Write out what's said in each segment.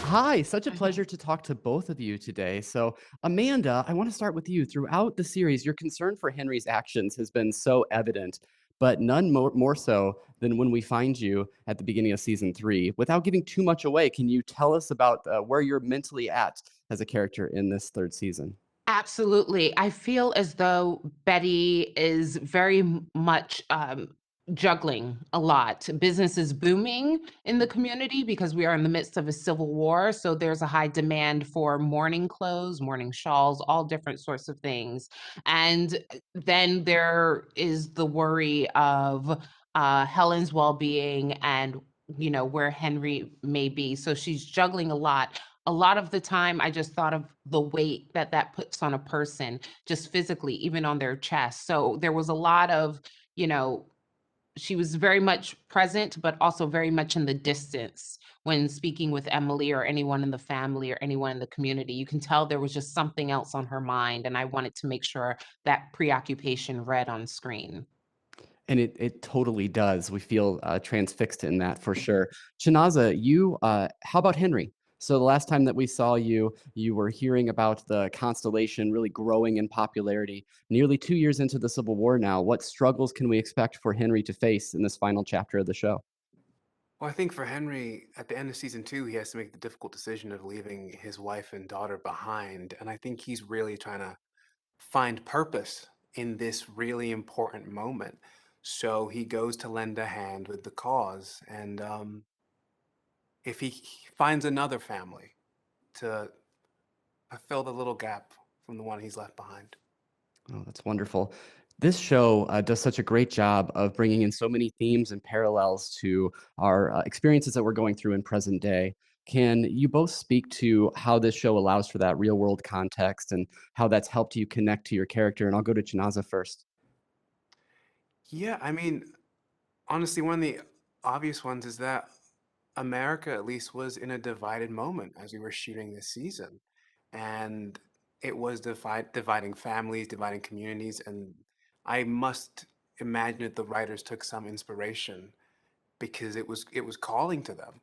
Hi, such a Mhm. pleasure to talk to both of you today. So, Amanda, I want to start with you. Throughout the series, your concern for Henry's actions has been so evident, but none more so than when we find you at the beginning of season three. Without giving too much away, can you tell us about where you're mentally at as a character in this third season? Absolutely. I feel as though Betty is very much juggling a lot. Business is booming in the community because we are in the midst of a civil war. So there's a high demand for morning clothes, morning shawls, all different sorts of things. And then there is the worry of Helen's well being and where Henry may be. So she's juggling a lot of the time. I just thought of the weight that that puts on a person just physically, even on their chest. So there was a lot of, you know, she was very much present, but also very much in the distance when speaking with Emily or anyone in the family or anyone in the community. You can tell there was just something else on her mind. And I wanted to make sure that preoccupation read on screen. And it totally does. We feel transfixed in that for sure. Chinaza, how about Henry? So the last time that we saw you, you were hearing about the constellation really growing in popularity. Nearly 2 years into the Civil War now, what struggles can we expect for Henry to face in this final chapter of the show? Well, I think for Henry, at the end of season two, he has to make the difficult decision of leaving his wife and daughter behind. And I think he's really trying to find purpose in this really important moment. So he goes to lend a hand with the cause. And if he finds another family to fill the little gap from the one he's left behind. Oh, that's wonderful. This show does such a great job of bringing in so many themes and parallels to our experiences that we're going through in present day. Can you both speak to how this show allows for that real world context and how that's helped you connect to your character? And I'll go to Chinaza first. Yeah, I mean, honestly, one of the obvious ones is that America at least was in a divided moment as we were shooting this season. And it was dividing families, dividing communities. And I must imagine that the writers took some inspiration because it was calling to them.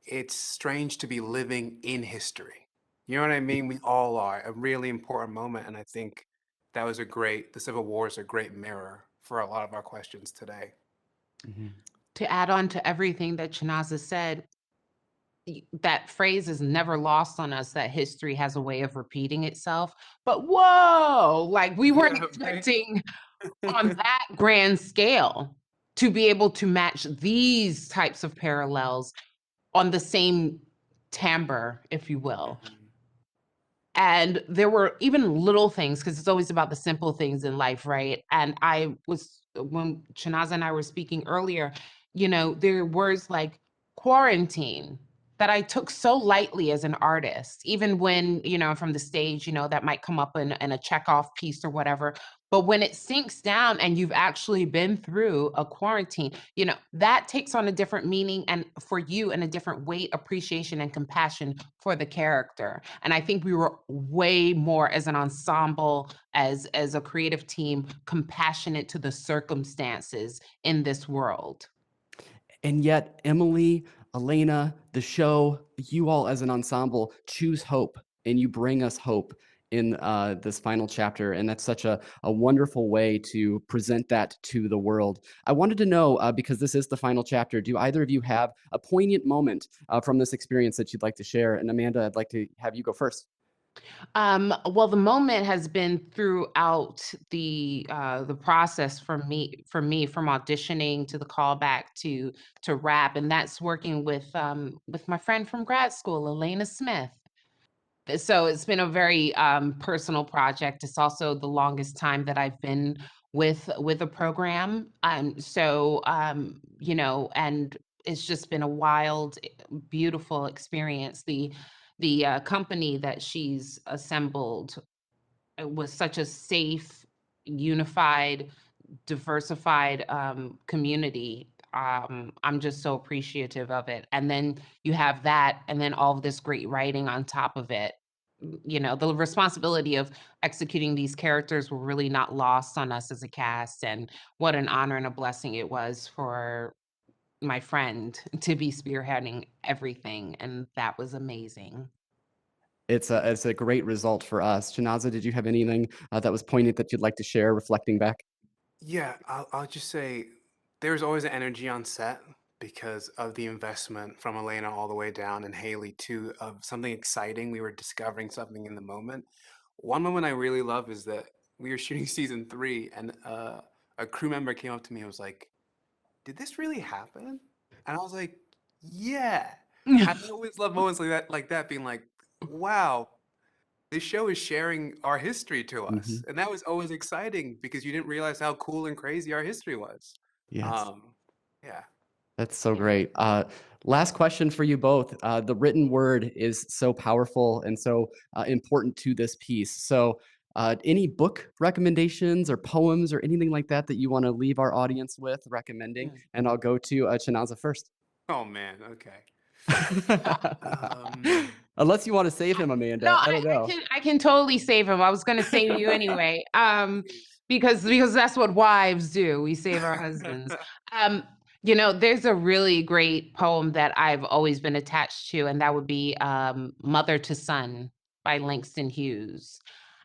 It's strange to be living in history. You know what I mean? We all are. A really important moment. And I think the Civil War is a great mirror for a lot of our questions today. Mhm. To add on to everything that Chinaza said, that phrase is never lost on us that history has a way of repeating itself. But whoa, like we weren't Yeah, right. expecting on that grand scale to be able to match these types of parallels on the same timbre, if you will. Mhm. And there were even little things because it's always about the simple things in life, right? And I was when Chinaza and I were speaking earlier, there are words like quarantine that I took so lightly as an artist, even when, from the stage, that might come up in a checkoff piece or whatever. But when it sinks down and you've actually been through a quarantine, that takes on a different meaning and for you and a different weight, appreciation, and compassion for the character. And I think we were way more as an ensemble, as a creative team, compassionate to the circumstances in this world. And yet, Emily, Elena, the show, you all as an ensemble choose hope and you bring us hope in this final chapter. And that's such a wonderful way to present that to the world. I wanted to know, because this is the final chapter, do either of you have a poignant moment from this experience that you'd like to share? And Amanda, I'd like to have you go first. Well, the moment has been throughout the process for me from auditioning to the callback to rap, and that's working with my friend from grad school, Elena Smith. So it's been a very personal project. It's also the longest time that I've been with a program. And it's just been a wild, beautiful experience. The company that she's assembled was such a safe, unified, diversified community. I'm just so appreciative of it. And then you have that, and then all of this great writing on top of it. The responsibility of executing these characters were really not lost on us as a cast. And what an honor and a blessing it was my friend to be spearheading everything, and that was amazing. It's a great result for us. Chinaza, did you have anything that was poignant that you'd like to share reflecting back? Yeah, I'll just say there's always an energy on set because of the investment from Elena all the way down and Haley too of something exciting. We were discovering something in the moment. One moment I really love is that we were shooting season 3 and a crew member came up to me and was like, "Did this really happen?" And I was like, "Yeah." I always love moments like that being like, "Wow, this show is sharing our history to us." Mhm. And that was always exciting because you didn't realize how cool and crazy our history was. Yes. Um, yeah. That's so Yeah. great. Last question for you both. The written word is so powerful and so important to this piece. So, any book recommendations or poems or anything like that that you want to leave our audience with recommending? Mm. And I'll go to Chinaza first. Oh man, okay. Um, Unless you want to save him, No, Amanda. I don't know. I can totally save him. I was gonna save you anyway. please. Because that's what wives do. We save our husbands. Um, there's a really great poem that I've always been attached to, and that would be Mother to Son by Langston Hughes.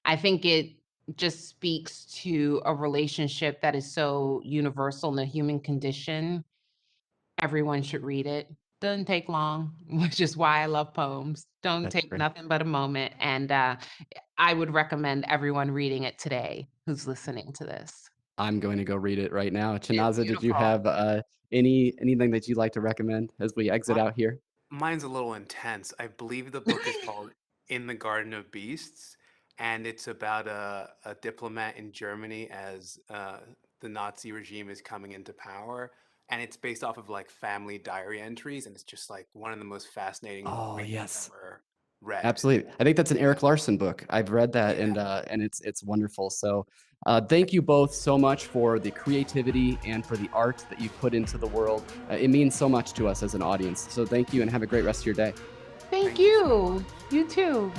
I think it just speaks to a relationship that is so universal in the human condition. Everyone should read it. Doesn't take long, which is why I love poems. Don't That's take great. nothing but a moment, and, I would recommend everyone reading it today who's listening to this. I'm going to go read it right now. It's Chinaza, did you beautiful. have anything that you'd like to recommend as we exit My, out here? mine's a little intense. I believe the book is called In the Garden of Beasts, and it's about a diplomat in Germany as the Nazi regime is coming into power. And it's based off of like family diary entries, and it's just like one of the most fascinating Oh, reads I've yes. ever read. Absolutely. I think that's an Yeah, Eric Larson book. I've read that yeah. and it's wonderful. So, thank you both so much for the creativity and for the art that you've put into the world. It means so much to us as an audience. So, thank you and have a great rest of your day. Thank Thank you so you. much. You too.